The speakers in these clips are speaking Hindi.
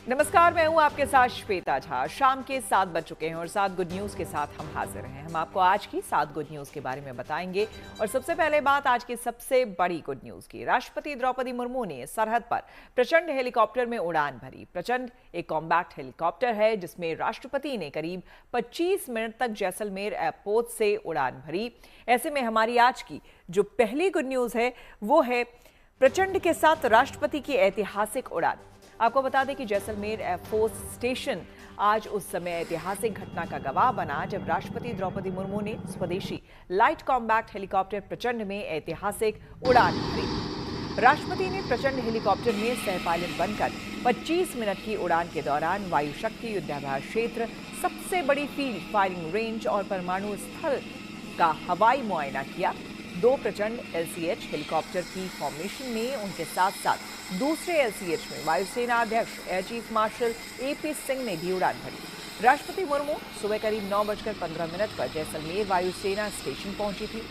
नमस्कार, मैं हूं आपके साथ श्वेता झा। शाम के 7 बज चुके हैं और 7 गुड न्यूज के साथ हम हाजिर हैं। हम आपको आज की 7 गुड न्यूज के बारे में बताएंगे और सबसे पहले बात आज की सबसे बड़ी गुड न्यूज की। राष्ट्रपति द्रौपदी मुर्मू ने सरहद पर प्रचंड हेलीकॉप्टर में उड़ान भरी। प्रचंड एक कॉम्बैक्ट हेलीकॉप्टर है जिसमें राष्ट्रपति ने करीब 25 मिनट तक जैसलमेर एयरपोर्ट से उड़ान भरी। ऐसे में हमारी आज की जो पहली गुड न्यूज है वो है प्रचंड के साथ राष्ट्रपति की ऐतिहासिक उड़ान। आपको बता दें कि जैसलमेर एयरफोर्स स्टेशन आज उस समय ऐतिहासिक घटना का गवाह बना जब राष्ट्रपति द्रौपदी मुर्मू ने स्वदेशी लाइट कॉम्बैक्ट हेलीकॉप्टर प्रचंड में ऐतिहासिक उड़ान भरी। राष्ट्रपति ने प्रचंड हेलीकॉप्टर में सह पायलट बनकर 25 मिनट की उड़ान के दौरान वायु शक्ति युद्धाभ्यास क्षेत्र, सबसे बड़ी फील्ड फायरिंग रेंज और परमाणु स्थल का हवाई मुआयना किया। 2 प्रचंड LCH हेलीकॉप्टर की फॉर्मेशन में उनके साथ साथ दूसरे LCH में वायुसेना अध्यक्ष air chief marshal AP Singh ने भी उड़ान भरी। राष्ट्रपति मुर्मू सुबह करीब 9:15 पर जैसलमेर वायुसेना स्टेशन पहुंची थी,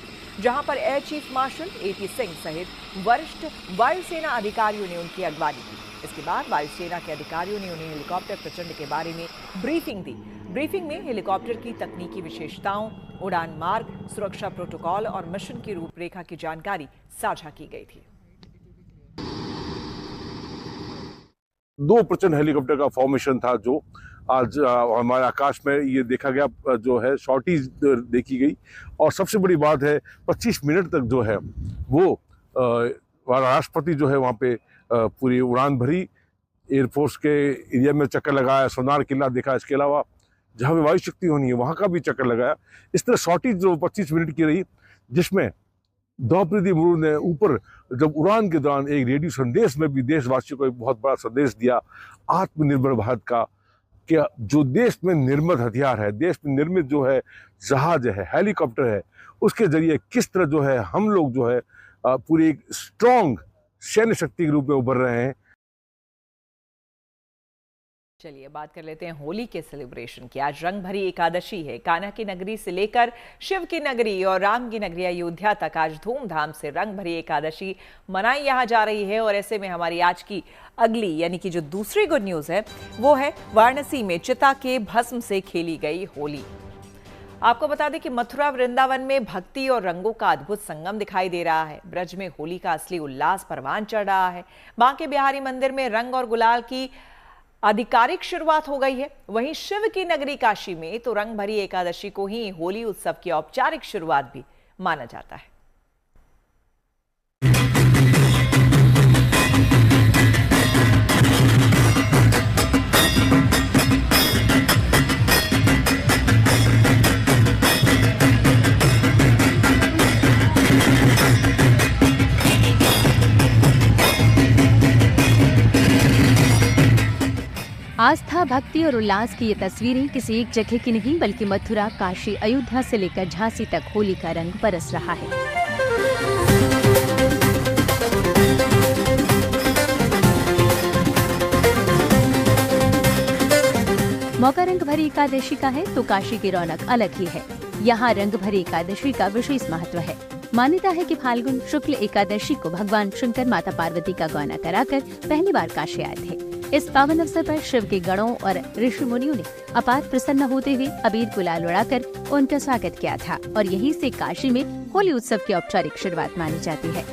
जहां पर air chief marshal AP Singh सहित वरिष्ठ वायुसेना अधिकारियों ने उनकी अगवानी की। इसके बाद वायुसेना के अधिकारियों ने उन्हें हेलीकॉप्टर प्रचंड के बारे में ब्रीफिंग दी। ब्रीफिंग में हेलीकॉप्टर की तकनीकी विशेषताओं, उड़ान मार्ग, सुरक्षा प्रोटोकॉल और मिशन की रूपरेखा की जानकारी साझा की गई थी। 2 प्रचंड हेलीकॉप्टर का फॉर्मेशन था जो आज हमारे आकाश में ये देखा गया, जो है शॉर्टीज देखी गई। और सबसे बड़ी बात है 25 मिनट तक जो है वो राष्ट्रपति जो है वहाँ पे पूरी उड़ान भरी। एयरफोर्स के एरिया में चक्कर लगाया, सोनार किला देखा, इसके अलावा जहाँ पे वायु शक्ति होनी है वहाँ का भी चक्कर लगाया। इस तरह शॉर्टीज जो 25 मिनट की रही, जिसमें द्रौपदी मुर्मू ने ऊपर जब उड़ान के दौरान एक रेडियो संदेश में भी देशवासियों को एक बहुत बड़ा संदेश दिया आत्मनिर्भर भारत का, कि जो देश में निर्मित हथियार है, देश में निर्मित जो है जहाज है, हेलीकॉप्टर है, उसके जरिए किस तरह जो है हम लोग जो है पूरी एक स्ट्रॉन्ग सैन्य शक्ति के रूप में उभर रहे हैं। चलिए बात कर लेते हैं होली के सेलिब्रेशन की। आज रंग भरी एकादशी है। कान्हा की नगरी से लेकर शिव की नगरी और राम की नगरी अयोध्या तक आज धूमधाम से रंग भरी एकादशी मनाई यहाँ जा रही है। और ऐसे में हमारी आज की अगली यानी कि जो दूसरी गुड न्यूज है वो है वाराणसी में चिता के भस्म से खेली गई होली। आपको बता दें कि मथुरा वृंदावन में भक्ति और रंगों का अद्भुत संगम दिखाई दे रहा है। ब्रज में होली का असली उल्लास परवान चढ़ रहा है। बांके बिहारी मंदिर में रंग और गुलाल की आधिकारिक शुरुआत हो गई है। वहीं शिव की नगरी काशी में तो रंग भरी एकादशी को ही होली उत्सव की औपचारिक शुरुआत भी माना जाता है। आस्था, भक्ति और उल्लास की ये तस्वीरें किसी एक जगह की नहीं बल्कि मथुरा, काशी, अयोध्या से लेकर झांसी तक होली का रंग बरस रहा है। मौका रंग भरी एकादशी का है तो काशी की रौनक अलग ही है। यहाँ रंग भरी एकादशी का विशेष महत्व है। मान्यता है कि फाल्गुन शुक्ल एकादशी को भगवान शंकर माता पार्वती का गौना कराकर पहली बार काशी आए थे। इस पावन अवसर पर शिव के गणों और ऋषि मुनियों ने अपार प्रसन्न होते हुए अबीर गुलाल उड़ाकर उनका स्वागत किया था और यहीं से काशी में होली उत्सव की औपचारिक शुरुआत मानी जाती है।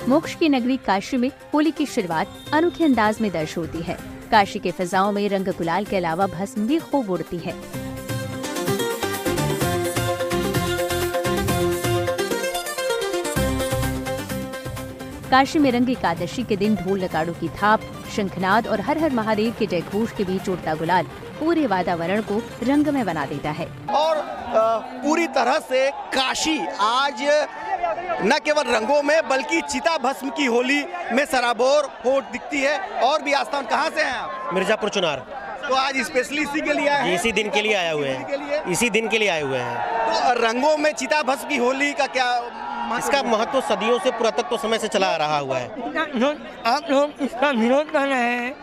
मोक्ष की नगरी काशी में होली की शुरुआत अनोखे अंदाज में दर्ज होती है। काशी के फिजाओं में रंग गुलाल के अलावा भस्म भी खूब उड़ती है। काशी में रंग एकादशी के दिन ढोल नगाड़ों की थाप, शंखनाद और हर हर महादेव के जयघोष के बीच उड़ता गुलाल पूरे वातावरण को रंग में बना देता है। और पूरी तरह से काशी आज न केवल रंगों में बल्कि चिता भस्म की होली में सराबोर हो दिखती है। और भी आस्थान, कहाँ से हैं आप? मिर्जापुर चुनार। तो आज स्पेशली इसी के लिए आए हैं? इसी दिन के लिए आए हुए हैं। इसी दिन के लिए आए हुए हैं। तो रंगों में चिता भस्म की होली का क्या इसका महत्व सदियों से, पुरातत्व समय से चला आ रहा हुआ है। आप लोग इसका विरोध कर रहे हैं,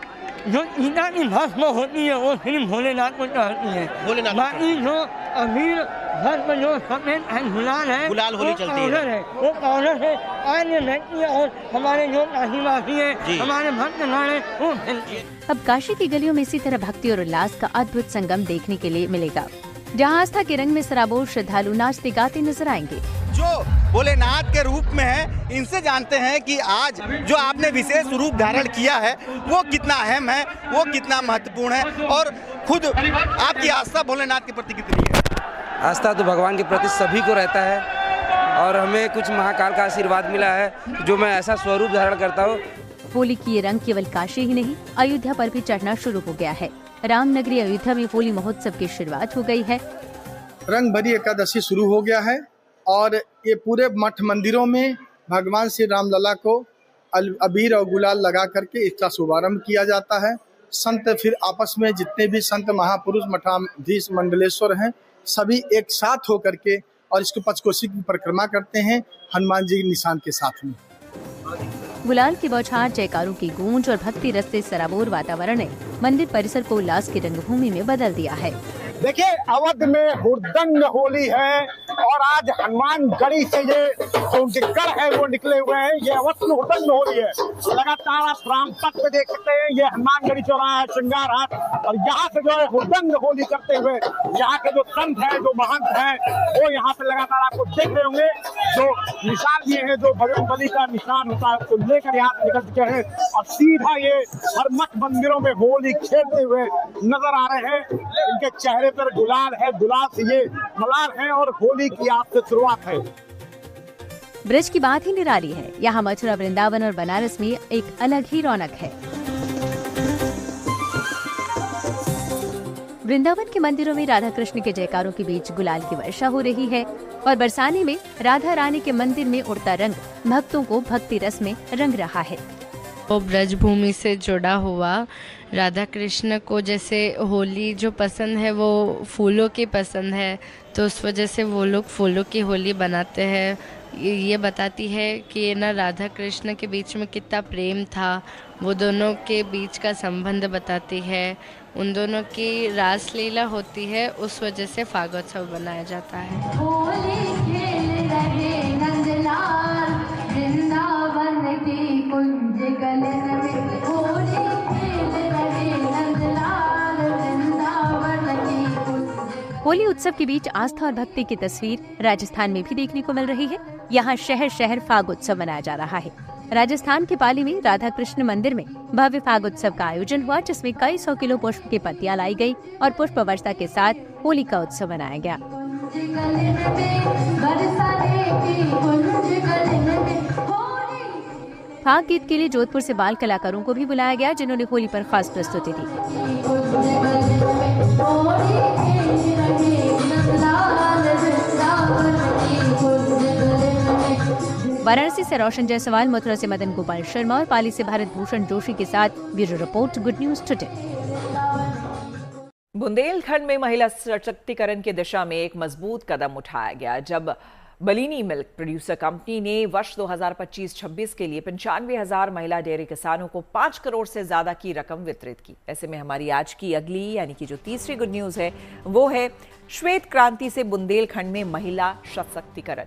जो चीता की भस्म होती है वो सिर्फ भोलेनाथ को चढ़ती है। भोलेनाथ को बाकी जो अबीर भस्म जो सफेद गुलाल है, गुलाल होली चलती है। वो पाउडर है अन्य व्यक्ति और हमारे जो काशीवासी जी। है, हमारे भक्त नारे वो खेलते हैं। अब काशी की गलियों में इसी तरह भक्ति और उल्लास का अद्भुत संगम देखने के लिए मिलेगा, जहां आस्था के रंग में सराबोर श्रद्धालु नाचते गाते नजर आएंगे। जो भोलेनाथ के रूप में है, इनसे जानते हैं कि आज जो आपने विशेष रूप धारण किया है वो कितना अहम है, वो कितना महत्वपूर्ण है, और खुद आपकी आस्था भोलेनाथ के प्रति कितनी है? आस्था तो भगवान के प्रति सभी को रहता है, और हमें कुछ महाकाल का आशीर्वाद मिला है जो मैं ऐसा स्वरूप धारण करता हूँ। होली की ये रंग केवल काशी ही नहीं, अयोध्या पर भी चढ़ना शुरू हो गया है। रामनगरी अयोध्या में होली महोत्सव की शुरुआत हो गई है। रंग भरी एकादशी शुरू हो गया है और ये पूरे मठ मंदिरों में भगवान श्री रामलला को अबीर और गुलाल लगा करके इसका शुभारंभ किया जाता है। संत फिर आपस में जितने भी संत महापुरुष मठाधीश मंडलेश्वर हैं, सभी एक साथ होकर के और इसको पंचकोशी की परिक्रमा करते हैं हनुमान जी के निशान के साथ में। गुलाल की बौछार, जयकारों की गूंज और भक्ति रस से सराबोर वातावरण ने मंदिर परिसर को उल्लास की रंगभूमि में बदल दिया है। देखिए, अवध में हुड़दंग होली है और आज हनुमानगढ़ी से ये जो उनके गढ़ है वो निकले हुए हैं। ये अवध में हुड़दंग होली है। लगातार आप राम तक पे देख सकते हैं, ये हनुमानगढ़ी चौराहा है, श्रृंगार हाट, और यहाँ से जो है हुड़दंग होली करते हुए यहाँ के जो संत हैं, जो महंत हैं, वो यहाँ पे लगातार आपको देख रहे होंगे। जो निशान लिए हैं, जो बजरंग बली का निशान होता है, उसको लेकर यहाँ से निकल चुके हैं और सीधा ये हर मठ मंदिरों में होली खेलते हुए नजर आ रहे हैं। इनके चेहरे पर गुलाल है, गुलाल से ये मलाल है और होली की आज से शुरुआत है। ब्रज की बात ही निराली है। यहाँ मथुरा, वृंदावन और बनारस में एक अलग ही रौनक है। वृंदावन के मंदिरों में राधा कृष्ण के जयकारों के बीच गुलाल की वर्षा हो रही है और बरसाने में राधा रानी के मंदिर में उड़ता रंग भक्तों को भक्ति रस में रंग रहा है। वो ब्रजभूमि से जुड़ा हुआ राधा कृष्ण को जैसे होली जो पसंद है वो फूलों की पसंद है, तो उस वजह से वो लोग फूलों की होली बनाते हैं। ये बताती है कि ना राधा कृष्ण के बीच में कितना प्रेम था, वो दोनों के बीच का संबंध बताती है। उन दोनों की रास लीला होती है, उस वजह से फागोत्सव बनाया जाता है। होली खेल रहे नंदलाल, वृंदावन की कुंज गलन में। होली खेल रहे नंदलाल, वृंदावन की कुंज। होली उत्सव के बीच आस्था और भक्ति की तस्वीर राजस्थान में भी देखने को मिल रही है। यहाँ शहर शहर फागोत्सव मनाया जा रहा है। राजस्थान के पाली में राधा कृष्ण मंदिर में भव्य फागोत्सव का आयोजन हुआ, जिसमें कई 100 किलो पुष्प की पत्तियां लाई गई और पुष्प वर्षा के साथ होली का उत्सव मनाया गया। फाग गीत के लिए जोधपुर से बाल कलाकारों को भी बुलाया गया, जिन्होंने होली पर खास प्रस्तुति दी। वाराणसी से रोशन जायसवाल, मथुरा से मदन गोपाल शर्मा और पाली से भारत भूषण जोशी के साथ bureau report, good news today. Bundelkhand में महिला सशक्तिकरण की दिशा में एक मजबूत कदम उठाया गया, जब बलिनी मिल्क प्रोड्यूसर कंपनी ने वर्ष 2025-26 के लिए 95,000 महिला डेयरी किसानों को 5 करोड़ से ज्यादा की रकम वितरित की। ऐसे में हमारी आज की अगली यानी कि जो तीसरी गुड न्यूज है वो है श्वेत क्रांति से बुंदेलखंड में महिला सशक्तिकरण।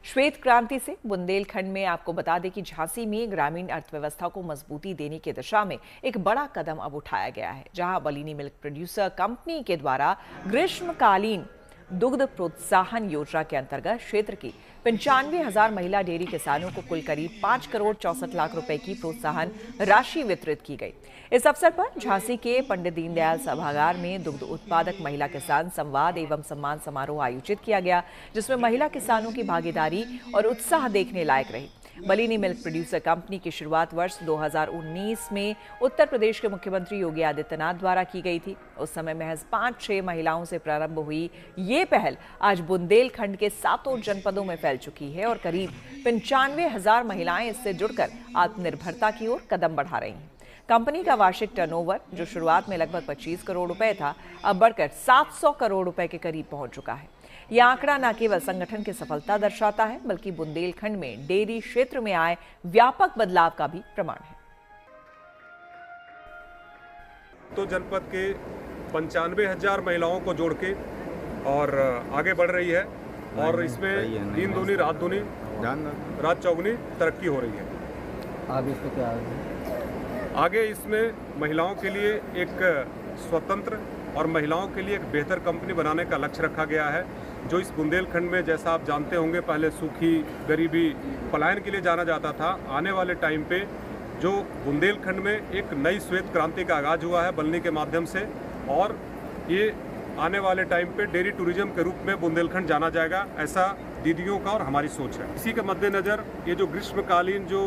श्वेत क्रांति से बुंदेलखंड में आपको बता दें कि झांसी में ग्रामीण अर्थव्यवस्था को मजबूती देने की दिशा में एक बड़ा कदम अब उठाया गया है, जहां बलिनी मिल्क प्रोड्यूसर कंपनी के द्वारा ग्रीष्मकालीन दुग्ध प्रोत्साहन योजना के अंतर्गत क्षेत्र की 95,000 महिला डेयरी किसानों को कुल करीब 5 करोड़ 64 लाख रुपए की प्रोत्साहन राशि वितरित की गई। इस अवसर पर झांसी के पंडित दीनदयाल सभागार में दुग्ध उत्पादक महिला किसान संवाद एवं सम्मान समारोह आयोजित किया गया, जिसमें महिला किसानों की भागीदारी और उत्साह देखने लायक रही। बलिनी मिल्क प्रोड्यूसर कंपनी की शुरुआत वर्ष 2019 में उत्तर प्रदेश के मुख्यमंत्री योगी आदित्यनाथ द्वारा की गई थी। उस समय महज 5-6 महिलाओं से प्रारंभ हुई ये पहल आज बुंदेलखंड के 7 जनपदों में फैल चुकी है और करीब 95,000 महिलाएं इससे जुड़कर आत्मनिर्भरता की ओर कदम बढ़ा रही हैं। कंपनी का वार्षिक टर्नओवर, जो शुरुआत में लगभग 25 करोड़ रुपए था, अब बढ़कर 700 करोड़ रुपए के करीब पहुंच चुका है। यह आंकड़ा न केवल संगठन की सफलता दर्शाता है, बल्कि बुंदेलखंड में डेयरी क्षेत्र में आए व्यापक बदलाव का भी प्रमाण है। भक्तो जनपद के 95,000 महिलाओं को जोड़ के और आगे बढ़ रही है और इसमें दिन दूनी रात दूनी रात चौगुनी तरक्की हो रही है। आगे इसमें क्या आगे इसमें महिलाओं के लिए एक स्वतंत्र और महिलाओं के लिए एक बेहतर कंपनी बनाने का लक्ष्य रखा गया है, जो इस बुंदेलखंड में, जैसा आप जानते होंगे, पहले सूखी, गरीबी, पलायन के लिए जाना जाता था। आने वाले टाइम पे जो बुंदेलखंड में एक नई श्वेत क्रांति का आगाज हुआ है बल्ली के माध्यम से, और ये आने वाले टाइम पे डेयरी टूरिज्म के रूप में बुंदेलखंड जाना जाएगा, ऐसा दीदियों का और हमारी सोच है। इसी के मद्देनज़र ये जो ग्रीष्मकालीन जो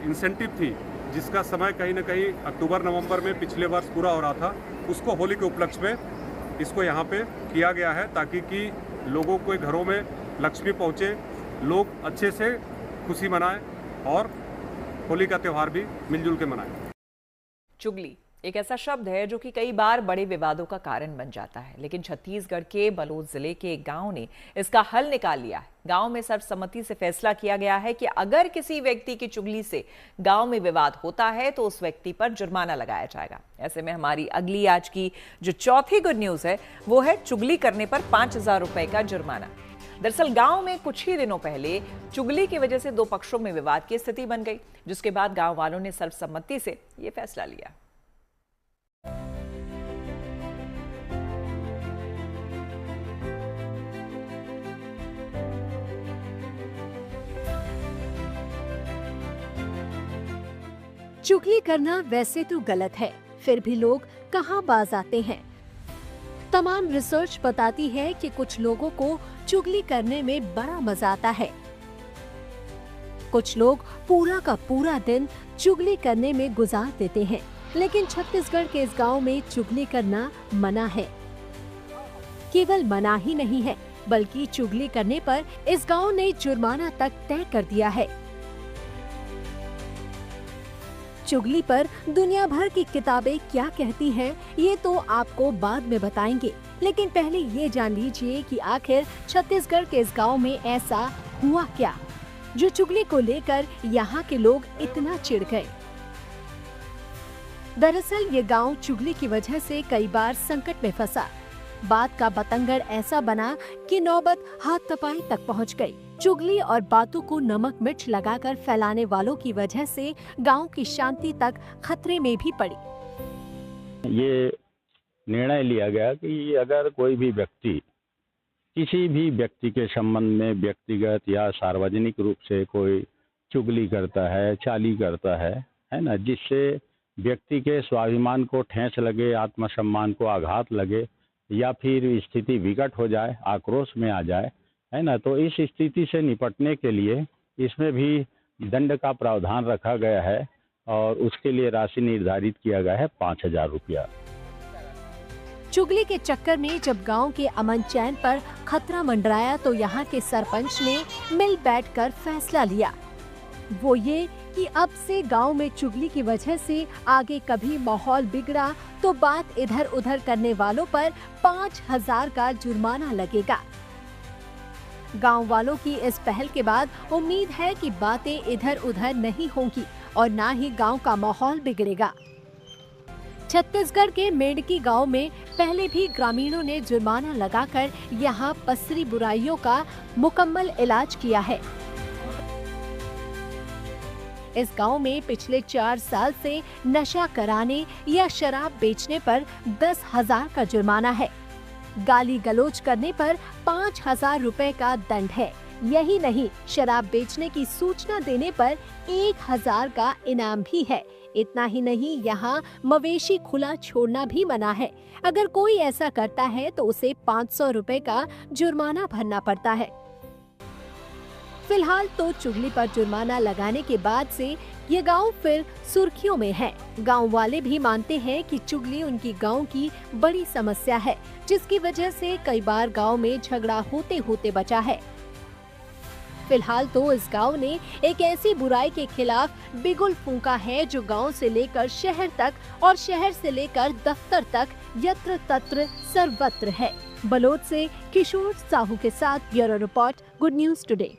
इंसेंटिव थी, जिसका समय कहीं ना कहीं अक्टूबर नवंबर में पिछले वर्ष पूरा हो रहा था, उसको होली के उपलक्ष्य में इसको यहाँ पे किया गया है, ताकि कि लोगों के घरों में लक्ष्मी पहुँचे, लोग अच्छे से खुशी मनाएं और होली का त्यौहार भी मिलजुल के मनाएं। चुगली एक ऐसा शब्द है जो कि कई बार बड़े विवादों का कारण बन जाता है, लेकिन छत्तीसगढ़ के बलोद जिले के एक गांव ने इसका हल निकाल लिया है। गांव में सर्वसम्मति से फैसला किया गया है कि अगर किसी व्यक्ति की चुगली से गांव में विवाद होता है तो उस व्यक्ति पर जुर्माना लगाया जाएगा। ऐसे में हमारी अगली आज की जो चौथी गुड न्यूज है वो है चुगली करने पर 5,000 रुपए का जुर्माना। दरअसल गांव में कुछ ही दिनों पहले चुगली की वजह से दो पक्षों में विवाद की स्थिति बन गई, जिसके बाद गांव वालों ने सर्वसम्मति से ये फैसला लिया। चुगली करना वैसे तो गलत है, फिर भी लोग कहां बाज आते हैं। तमाम रिसर्च बताती है कि कुछ लोगों को चुगली करने में बड़ा मजा आता है। कुछ लोग पूरा का पूरा दिन चुगली करने में गुजार देते हैं, लेकिन छत्तीसगढ़ के इस गांव में चुगली करना मना है। केवल मना ही नहीं है, बल्कि चुगली करने पर इस गांव ने जुर्माना तक तय कर दिया है। चुगली पर दुनिया भर की किताबें क्या कहती हैं, ये तो आपको बाद में बताएंगे, लेकिन पहले ये जान लीजिए कि आखिर छत्तीसगढ़ के इस गांव में ऐसा हुआ क्या, जो चुगली को लेकर यहाँ के लोग इतना चिढ़ गए। दरअसल ये गांव चुगली की वजह से कई बार संकट में फंसा। बात का बतंगड़ ऐसा बना कि नौबत हाथ-तपाई तक पहुंच गई। चुगली और बातों को नमक मिर्च लगाकर फैलाने वालों की वजह से गांव की शांति तक खतरे में भी पड़ी। ये निर्णय लिया गया कि अगर कोई भी व्यक्ति किसी भी व्यक्ति के संबंध में व्यक्तिगत या सार्वजनिक रूप से कोई चुगली करता है, चाली करता है ना, जिससे व्यक्ति के स्वाभिमान को ठेस लगे, आत्मसम्मान को आघात लगे या फिर स्थिति विकट हो जाए, आक्रोश में आ जाए, है ना, तो इस स्थिति से निपटने के लिए इसमें भी दंड का प्रावधान रखा गया है और उसके लिए राशि निर्धारित किया गया है 5,000 रुपया। चुगली के चक्कर में जब गांव के अमन चैन पर खतरा मंडराया तो यहाँ के सरपंच ने मिल बैठकर फैसला लिया। वो ये कि अब से गांव में चुगली की वजह से आगे कभी माहौल बिगड़ा तो बात इधर उधर करने वालों पर 5,000 का जुर्माना लगेगा। गांव वालों की इस पहल के बाद उम्मीद है कि बातें इधर उधर नहीं होंगी और ना ही गांव का माहौल बिगड़ेगा। छत्तीसगढ़ के मेंढकी गांव में पहले भी ग्रामीणों ने जुर्माना लगाकर यहां पसरी बुराइयों का मुकम्मल इलाज किया है। इस गांव में पिछले 4 साल से नशा कराने या शराब बेचने पर 10,000 का जुर्माना है। गाली गलौज करने पर 5,000 रुपए का दंड है। यही नहीं, शराब बेचने की सूचना देने पर 1,000 का इनाम भी है। इतना ही नहीं, यहाँ मवेशी खुला छोड़ना भी मना है। अगर कोई ऐसा करता है तो उसे 500 रुपए का जुर्माना भरना पड़ता है। फिलहाल तो चुगली पर जुर्माना लगाने के बाद से ये गांव फिर सुर्खियों में है। गांव वाले भी मानते हैं कि चुगली उनकी गांव की बड़ी समस्या है, जिसकी वजह से कई बार गांव में झगड़ा होते होते बचा है। फिलहाल तो इस गांव ने एक ऐसी बुराई के खिलाफ बिगुल फूंका है जो गांव से लेकर शहर तक और शहर से लेकर दफ्तर तक यत्र तत्र सर्वत्र है। बलोद से किशोर साहू के साथ bureau report, good news today.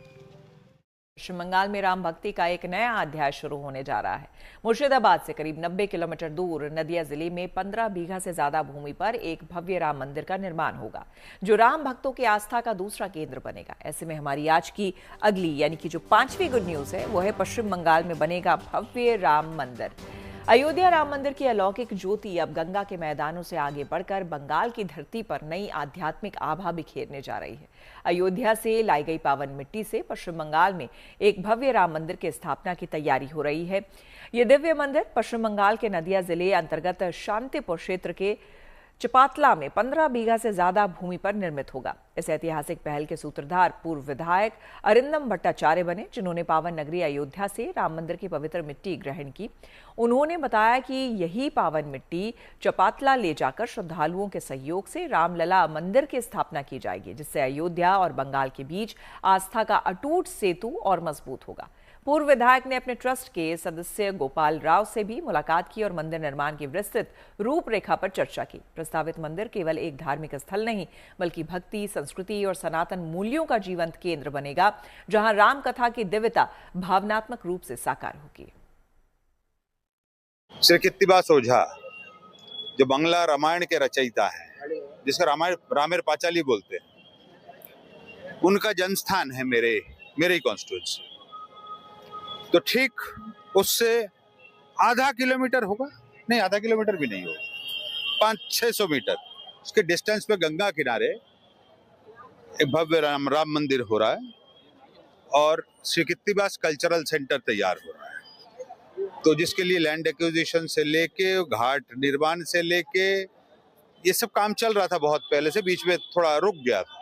Paschim Bangal में राम भक्ति का एक नया अध्याय शुरू होने जा रहा है। मुर्शिदाबाद से करीब 90 किलोमीटर दूर नदिया जिले में 15 बीघा से ज्यादा भूमि पर एक भव्य राम मंदिर का निर्माण होगा, जो राम भक्तों की आस्था का दूसरा केंद्र बनेगा। ऐसे में हमारी आज की अगली यानी कि जो 5वीं गुड न्यूज है वो है पश्चिम बंगाल में बनेगा भव्य राम मंदिर। अयोध्या राम मंदिर की अलौकिक ज्योति अब गंगा के मैदानों से आगे बढ़कर बंगाल की धरती पर नई आध्यात्मिक आभा बिखेरने जा रही है। अयोध्या से लाई गई पावन मिट्टी से पश्चिम बंगाल में एक भव्य राम मंदिर की स्थापना की तैयारी हो रही है। ये दिव्य मंदिर पश्चिम बंगाल के नदिया जिले अंतर्गत शांतिपुर क्षेत्र के चपातला में 15 बीघा से ज्यादा भूमि पर निर्मित होगा। इस ऐतिहासिक पहल के सूत्रधार पूर्व विधायक अरिंदम भट्टाचार्य बने, जिन्होंने पावन नगरी अयोध्या से राम मंदिर की पवित्र मिट्टी ग्रहण की। उन्होंने बताया कि यही पावन मिट्टी चपातला ले जाकर श्रद्धालुओं के सहयोग से रामलला मंदिर की स्थापना की जाएगी, जिससे अयोध्या और बंगाल के बीच आस्था का अटूट सेतु और मजबूत होगा। पूर्व विधायक ने अपने ट्रस्ट के सदस्य गोपाल राव से भी मुलाकात की और मंदिर निर्माण की विस्तृत रूपरेखा पर चर्चा की। प्रस्तावित मंदिर केवल एक धार्मिक स्थल नहीं, बल्कि भक्ति, संस्कृति और सनातन मूल्यों का जीवंत केंद्र बनेगा, जहां राम कथा की दिव्यता भावनात्मक रूप से साकार होगी। श्री कीर्तिवास ओझा जो बांग्ला रामायण के रचयिता है, जिसका रामेर पांचाली बोलते हैं, उनका जन्मस्थान है मेरे ही कॉन्स्टिट्यूएंसी। तो ठीक उससे आधा किलोमीटर होगा, नहीं आधा किलोमीटर भी नहीं होगा, 500-600 मीटर उसके डिस्टेंस पे गंगा किनारे एक भव्य राम मंदिर हो रहा है और श्री कीर्तिवास कल्चरल सेंटर तैयार हो रहा है। तो जिसके लिए लैंड एक्विजिशन से लेके घाट निर्माण से लेके ये सब काम चल रहा था बहुत पहले से, बीच में थोड़ा रुक गया था।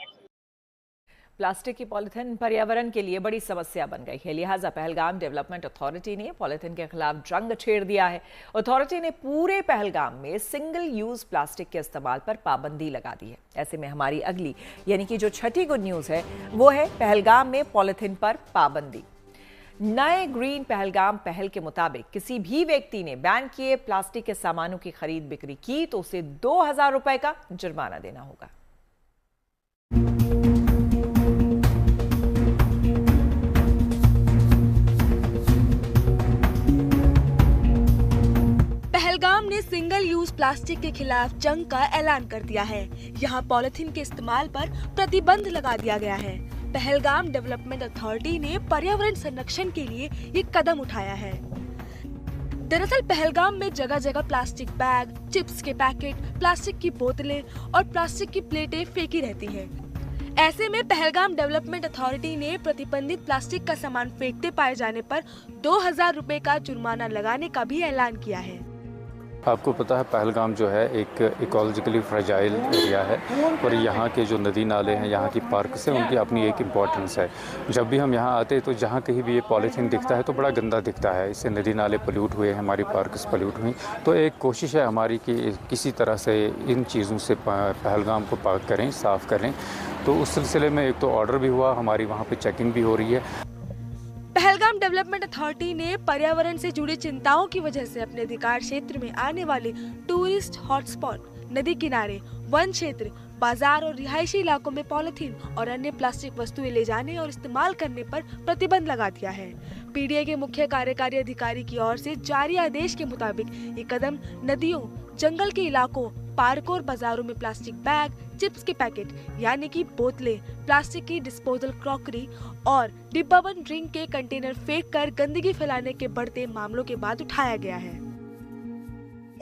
प्लास्टिक की पॉलिथीन पर्यावरण के लिए बड़ी समस्या बन गई है, लिहाजा पहलगाम डेवलपमेंट अथॉरिटी ने पॉलिथीन के खिलाफ जंग छेड़ दिया है। अथॉरिटी ने पूरे पहलगाम में सिंगल यूज प्लास्टिक के इस्तेमाल पर पाबंदी लगा दी है। ऐसे में हमारी अगली यानी कि जो 6ठी गुड न्यूज है वो है पहलगाम में पॉलिथीन पर पाबंदी। नए ग्रीन पहलगाम पहल के मुताबिक किसी भी व्यक्ति ने बैन किए प्लास्टिक के सामानों की खरीद बिक्री की तो उसे 2000 रुपए का जुर्माना देना होगा। पहलगाम ने सिंगल यूज प्लास्टिक के खिलाफ जंग का ऐलान कर दिया है। यहाँ पॉलिथीन के इस्तेमाल पर प्रतिबंध लगा दिया गया है। पहलगाम डेवलपमेंट अथॉरिटी ने पर्यावरण संरक्षण के लिए ये कदम उठाया है। दरअसल पहलगाम में जगह जगह प्लास्टिक बैग, चिप्स के पैकेट, प्लास्टिक की बोतलें और प्लास्टिक की प्लेटें फेंकी रहती हैं। ऐसे में पहलगाम डेवलपमेंट अथॉरिटी ने प्रतिबंधित प्लास्टिक का सामान फेंकते पाए जाने पर 2000 रुपए का जुर्माना लगाने का भी ऐलान किया है। आपको पता है पहलगाम जो है एक इकोलॉजिकली फ्रेजाइल एरिया है और यहाँ के जो नदी नाले हैं, यहाँ की पार्क्स हैं, उनकी अपनी एक इम्पॉर्टेंस है। जब भी हम यहाँ आते हैं तो जहाँ कहीं भी ये पॉलीथीन दिखता है तो बड़ा गंदा दिखता है। इससे नदी नाले पोल्यूट हुए, हमारी पार्क्स पोल्यूट हुई। तो एक कोशिश है हमारी कि किसी तरह से इन चीज़ों से पहलगाम को पाक करें, साफ़ करें। तो उस सिलसिले में एक तो ऑर्डर भी हुआ, हमारी वहाँ पर चेकिंग भी हो रही है। पहलगाम डेवलपमेंट अथॉरिटी ने पर्यावरण से जुड़ी चिंताओं की वजह से अपने अधिकार क्षेत्र में आने वाले टूरिस्ट हॉटस्पॉट, नदी किनारे, वन क्षेत्र, बाजार और रिहायशी इलाकों में पॉलिथीन और अन्य प्लास्टिक वस्तुएं ले जाने और इस्तेमाल करने पर प्रतिबंध लगा दिया है। पीडीए के मुख्य कार्यकारी अधिकारी की ओर से जारी आदेश के मुताबिक ये कदम नदियों, जंगल के इलाकों, पार्कों और बाजारों में प्लास्टिक बैग, चिप्स के पैकेट यानी कि बोतलें, प्लास्टिक की डिस्पोजल क्रॉकरी और डिब्बाबंद ड्रिंक के कंटेनर फेंककर गंदगी फैलाने के बढ़ते मामलों के बाद उठाया गया है।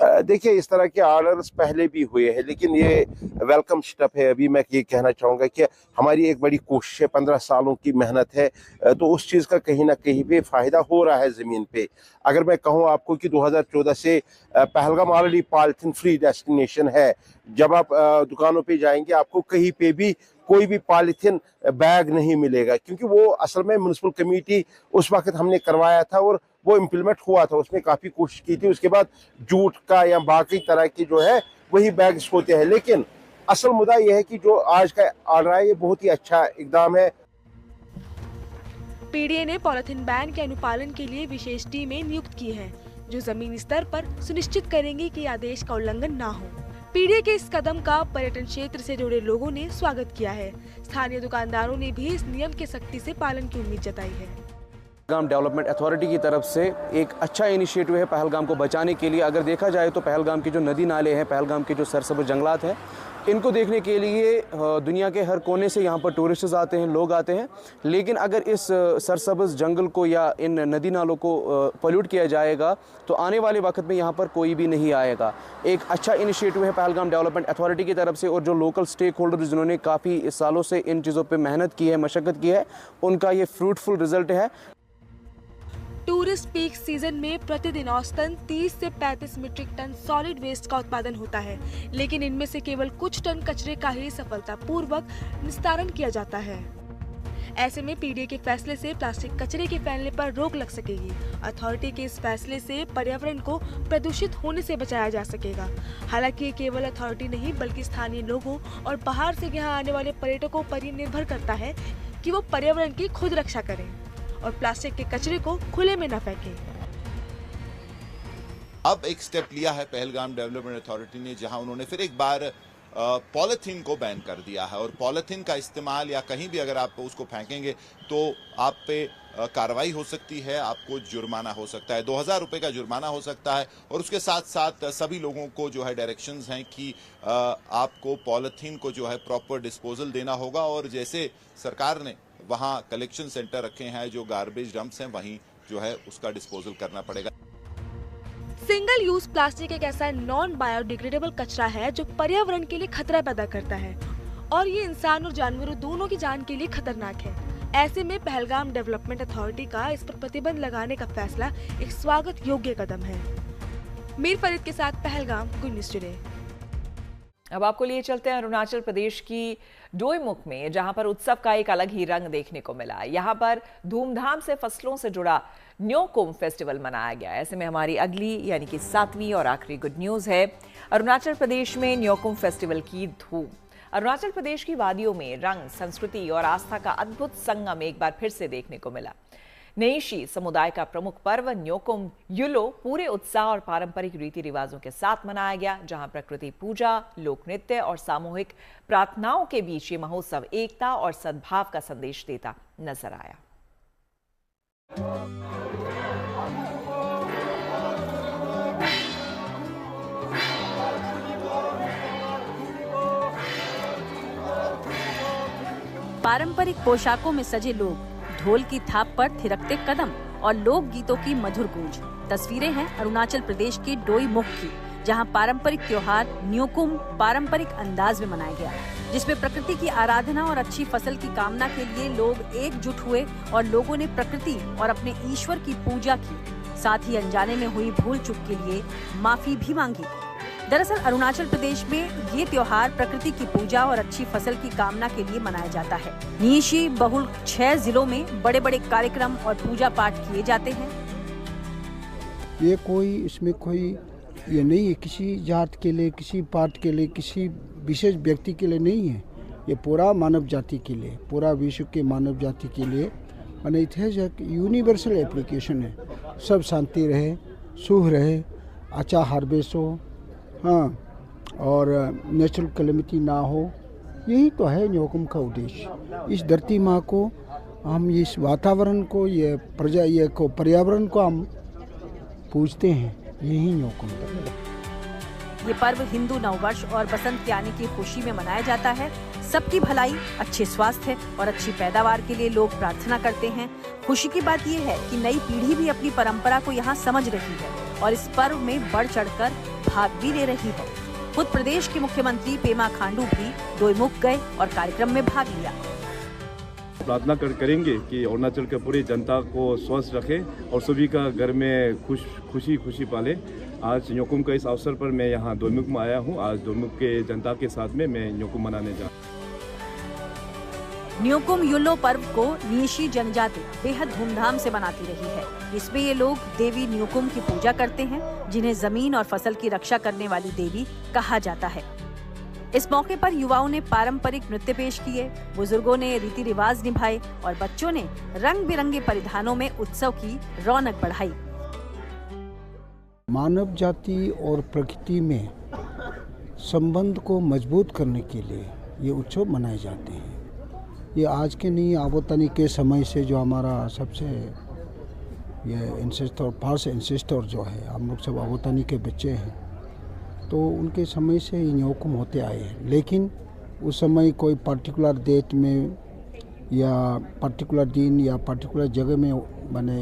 देखिए, इस तरह के ऑर्डर्स पहले भी हुए हैं, लेकिन ये वेलकम स्टेप है। अभी मैं ये कहना चाहूँगा कि हमारी एक बड़ी कोशिश है, 15 सालों की मेहनत है, तो उस चीज़ का कहीं ना कहीं पे फ़ायदा हो रहा है ज़मीन पे। अगर मैं कहूँ आपको कि 2014 से Pahalgam already polythene free destination है। जब आप दुकानों पे जाएंगे आपको कहीं पे भी कोई भी पॉलिथीन बैग नहीं मिलेगा, क्योंकि वो असल में म्युनिसिपल कमेटी उस वक्त हमने करवाया था और वो इम्प्लीमेंट हुआ था। उसमें काफ़ी कोशिश की थी। उसके बाद जूट का या बाकी तरह की जो है वही बैग्स होते हैं। लेकिन असल मुद्दा यह है कि जो आज का ऑर्डर है ये बहुत ही अच्छा इकदाम है। पीडीए ने पॉलिथीन बैन के अनुपालन के लिए विशेष टीमें नियुक्त की हैं, जो जमीनी स्तर पर सुनिश्चित करेंगी कि आदेश का उल्लंघन न हो। पीडीए के इस कदम का पर्यटन क्षेत्र से जुड़े लोगों ने स्वागत किया है। स्थानीय दुकानदारों ने भी इस नियम के सख्ती से पालन की उम्मीद जताई है। पहलगाम डेवलपमेंट अथॉरिटी की तरफ से एक अच्छा इनिशिएटिव है पहलगाम को बचाने के लिए। अगर देखा जाए तो पहलगाम के जो नदी नाले हैं, पहलगाम के जो सरसब्ज जंगलात हैं, इनको देखने के लिए दुनिया के हर कोने से यहाँ पर टूरिस्ट्स आते हैं, लोग आते हैं। लेकिन अगर इस सरसब्ज जंगल को या इन नदी नालों को पोल्यूट किया जाएगा तो आने वाले वक्त में यहाँ पर कोई भी नहीं आएगा। एक अच्छा इनिशिएटिव है पहलगाम डेवलपमेंट अथॉरिटी की तरफ से, और जो लोकल स्टेक होल्डर्स जिन्होंने काफ़ी सालों से इन चीज़ों पर मेहनत की है, मशक्क़त की है, उनका ये फ्रूटफुल रिजल्ट है। टूरिस्ट पीक सीजन में प्रतिदिन औसतन 30 से 35 मीट्रिक टन सॉलिड वेस्ट का उत्पादन होता है, लेकिन इनमें से केवल कुछ टन कचरे का ही सफलतापूर्वक निस्तारण किया जाता है। ऐसे में पीडीए के फैसले से प्लास्टिक कचरे के फैलने पर रोक लग सकेगी। अथॉरिटी के इस फैसले से पर्यावरण को प्रदूषित होने से बचाया जा सकेगा। हालांकि ये केवल अथॉरिटी नहीं बल्कि स्थानीय लोगों और बाहर से यहाँ आने वाले पर्यटकों पर ही निर्भर करता है कि वो पर्यावरण की खुद रक्षा करें और प्लास्टिक के कचरे को खुले में न फेंकें। अब एक स्टेप लिया है पहलगाम डेवलपमेंट अथॉरिटी ने, जहां उन्होंने फिर एक बार पॉलीथीन को बैन कर दिया है। और पॉलीथीन का इस्तेमाल या कहीं भी अगर आप उसको फेंकेंगे तो आप पे कार्रवाई हो सकती है, आपको जुर्माना हो सकता है, 2000 रुपये का जुर्माना हो सकता है। और उसके साथ साथ सभी लोगों को जो है डायरेक्शंस हैं कि आपको पॉलीथीन को जो है प्रॉपर डिस्पोजल देना होगा। और जैसे सरकार ने वहाँ कलेक्शन सेंटर रखे हैं, जो गार्बेज डंप्स हैं, वहीं जो है उसका डिस्पोजल करना पड़ेगा। सिंगल यूज प्लास्टिक एक ऐसा नॉन बायोडिग्रेडेबल कचरा है जो पर्यावरण के लिए खतरा पैदा करता है और ये इंसान और जानवरों दोनों की जान के लिए खतरनाक है। ऐसे में पहलगाम डेवलपमेंट अथॉरिटी का इस पर प्रतिबंध लगाने का फैसला एक स्वागत योग्य कदम है। मीर फरीद के साथ पहलगाम, गुड न्यूज़ टुडे। अब आपको लिए चलते हैं अरुणाचल प्रदेश की डोईमुख में, जहां पर उत्सव का एक अलग ही रंग देखने को मिला। यहां पर धूमधाम से फसलों से जुड़ा न्योकुम फेस्टिवल मनाया गया। ऐसे में हमारी अगली यानी कि 7वीं और आखिरी गुड न्यूज़ है। अरुणाचल प्रदेश में न्योकुम फेस्टिवल की धूम। अरुणाचल प्रदेश की वादियों में रंग, संस्कृति और आस्था का अद्भुत संगम एक बार फिर से देखने को मिला। नेइशी समुदाय का प्रमुख पर्व न्योकुम युलो पूरे उत्साह और पारंपरिक रीति रिवाजों के साथ मनाया गया, जहां प्रकृति पूजा, लोक नृत्य और सामूहिक प्रार्थनाओं के बीच ये महोत्सव एकता और सद्भाव का संदेश देता नजर आया। पारंपरिक पोशाकों में सजे लोग, ढोल की थाप पर थिरकते कदम और लोक गीतों की मधुर गूंज। तस्वीरें हैं अरुणाचल प्रदेश के डोईमुख की, जहां पारंपरिक त्योहार न्योकुम पारंपरिक अंदाज में मनाया गया, जिसमें प्रकृति की आराधना और अच्छी फसल की कामना के लिए लोग एकजुट हुए और लोगों ने प्रकृति और अपने ईश्वर की पूजा की। साथ ही अनजाने में हुई भूल चूक के लिए माफी भी मांगी। दरअसल अरुणाचल प्रदेश में ये त्योहार प्रकृति की पूजा और अच्छी फसल की कामना के लिए मनाया जाता है। नीशी बहुल 6 जिलों में बड़े बड़े कार्यक्रम और पूजा पाठ किए जाते हैं। ये कोई इसमें कोई ये नहीं है किसी जात के लिए, किसी पार्ट के लिए, किसी विशेष व्यक्ति के लिए नहीं है। ये पूरा मानव जाति के लिए, पूरा विश्व के मानव जाति के लिए माने इट हैज एक यूनिवर्सल एप्लीकेशन है। सब शांति रहे, सुख रहे, अच्छा हार्वेस्ट हो, हाँ, और नेचुरल कैलेमिटी ना हो, यही तो है न्योकुम का उद्देश्य। इस धरती माँ को हम, इस वातावरण को, ये पर्यावरण को हम पूजते हैं, यही न्योकुम है। ये पर्व हिंदू नववर्ष और बसंत के आने की खुशी में मनाया जाता है। सबकी भलाई, अच्छे स्वास्थ्य और अच्छी पैदावार के लिए लोग प्रार्थना करते हैं। खुशी की बात यह है कि नई पीढ़ी भी अपनी परंपरा को यहाँ समझ रही है और इस पर्व में बढ़ चढ़कर भाग भी ले रही है। खुद प्रदेश के मुख्यमंत्री पेमा खांडू भी डोईमुख गए और कार्यक्रम में भाग लिया। प्रार्थना करेंगे कि अरुणाचल के पूरी जनता को स्वस्थ रखे और सभी का घर में खुशी पाले। आज न्योकुम का इस अवसर पर मैं यहाँ डोईमुख में आया हूँ। आज डोईमुख के जनता के साथ में मैं न्योकुम मनाने जा रहा हूँ। न्योकुम युलो पर्व को नीशी जनजाति बेहद धूमधाम से मनाती रही है। इसमें ये लोग देवी न्योकुम की पूजा करते हैं, जिन्हें जमीन और फसल की रक्षा करने वाली देवी कहा जाता है। इस मौके पर युवाओं ने पारंपरिक नृत्य पेश किए, बुजुर्गों ने रीति रिवाज निभाए और बच्चों ने रंग बिरंगे परिधानों में उत्सव की रौनक बढ़ाई। मानव जाति और प्रकृति में संबंध को मजबूत करने के लिए ये उत्सव मनाए जाते हैं। ये आज के नहीं, आबोतनी के समय से जो हमारा सबसे ये इंसेस्टर पास इंसेस्टर जो है, हम लोग सब अवतानी के बच्चे हैं, तो उनके समय से ये न्योकुम होते आए हैं। लेकिन उस समय कोई पर्टिकुलर डेट में या पर्टिकुलर दिन या पर्टिकुलर जगह में बने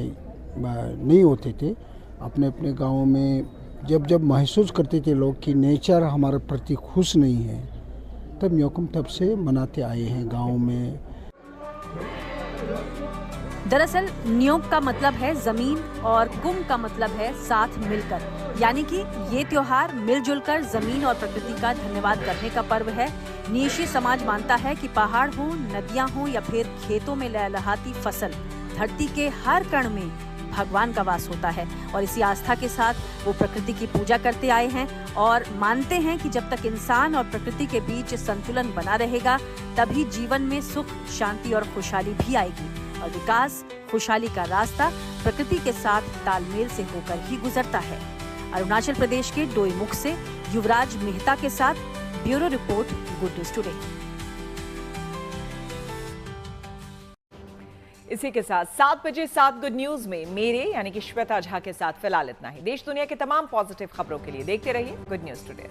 नहीं होते थे। अपने अपने गाँव में जब जब महसूस करते थे लोग कि नेचर हमारे प्रति खुश नहीं है, तब न्योकुम तब से मनाते आए हैं गाँव में। दरअसल न्योक का मतलब है जमीन और कुम का मतलब है साथ मिलकर, यानी कि ये त्योहार मिलजुल कर जमीन और प्रकृति का धन्यवाद करने का पर्व है। नीशी समाज मानता है कि पहाड़ हो, नदियां हो या फिर खेतों में लहलहाती फसल, धरती के हर कण में भगवान का वास होता है और इसी आस्था के साथ वो प्रकृति की पूजा करते आए हैं और मानते हैं कि जब तक इंसान और प्रकृति के बीच संतुलन बना रहेगा तभी जीवन में सुख, शांति और खुशहाली भी आएगी और विकास, खुशहाली का रास्ता प्रकृति के साथ तालमेल से होकर ही गुजरता है। अरुणाचल प्रदेश के डोईमुख से युवराज मेहता के साथ bureau report, good news today. इसी के साथ 7 बजे 7 गुड न्यूज में मेरे यानी कि श्वेता झा के साथ फिलहाल इतना ही। देश दुनिया के तमाम पॉजिटिव खबरों के लिए देखते रहिए गुड न्यूज टुडे।